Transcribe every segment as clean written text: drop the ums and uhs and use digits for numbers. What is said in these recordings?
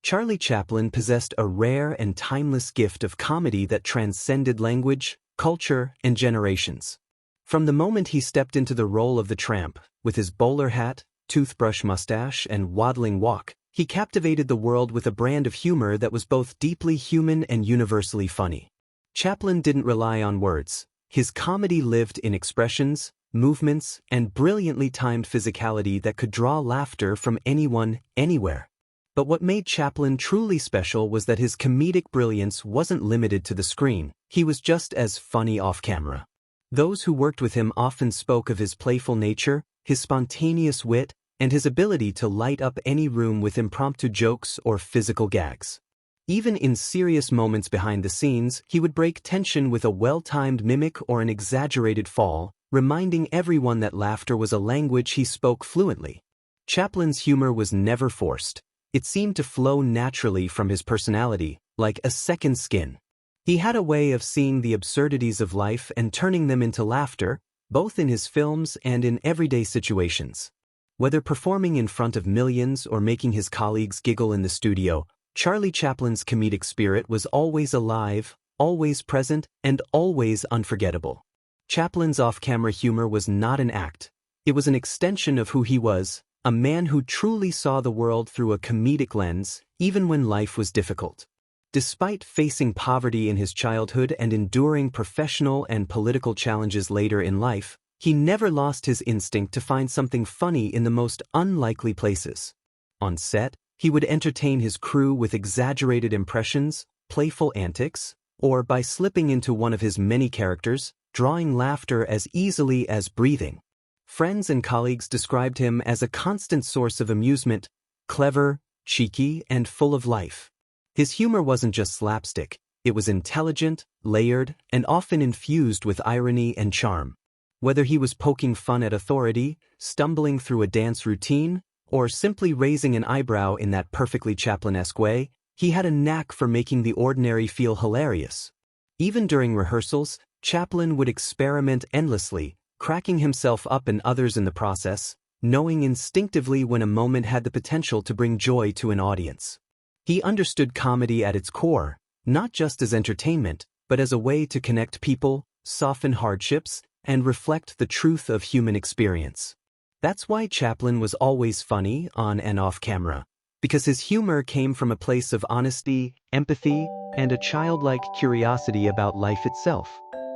Charlie Chaplin possessed a rare and timeless gift of comedy that transcended language, culture, and generations. From the moment he stepped into the role of the tramp, with his bowler hat, toothbrush mustache, and waddling walk, he captivated the world with a brand of humor that was both deeply human and universally funny. Chaplin didn't rely on words. His comedy lived in expressions, movements, and brilliantly timed physicality that could draw laughter from anyone, anywhere. But what made Chaplin truly special was that his comedic brilliance wasn't limited to the screen. He was just as funny off-camera. Those who worked with him often spoke of his playful nature, his spontaneous wit, and his ability to light up any room with impromptu jokes or physical gags. Even in serious moments behind the scenes, he would break tension with a well-timed mimic or an exaggerated fall, reminding everyone that laughter was a language he spoke fluently. Chaplin's humor was never forced. It seemed to flow naturally from his personality, like a second skin. He had a way of seeing the absurdities of life and turning them into laughter, both in his films and in everyday situations. Whether performing in front of millions or making his colleagues giggle in the studio, Charlie Chaplin's comedic spirit was always alive, always present, and always unforgettable. Chaplin's off-camera humor was not an act. It was an extension of who he was, a man who truly saw the world through a comedic lens, even when life was difficult. Despite facing poverty in his childhood and enduring professional and political challenges later in life, he never lost his instinct to find something funny in the most unlikely places. On set, he would entertain his crew with exaggerated impressions, playful antics, or by slipping into one of his many characters, drawing laughter as easily as breathing. Friends and colleagues described him as a constant source of amusement, clever, cheeky, and full of life. His humor wasn't just slapstick, it was intelligent, layered, and often infused with irony and charm. Whether he was poking fun at authority, stumbling through a dance routine, or simply raising an eyebrow in that perfectly Chaplin-esque way, he had a knack for making the ordinary feel hilarious. Even during rehearsals, Chaplin would experiment endlessly, cracking himself up and others in the process, knowing instinctively when a moment had the potential to bring joy to an audience. He understood comedy at its core, not just as entertainment, but as a way to connect people, soften hardships, and reflect the truth of human experience. That's why Chaplin was always funny on and off camera, because his humor came from a place of honesty, empathy, and a childlike curiosity about life itself.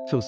So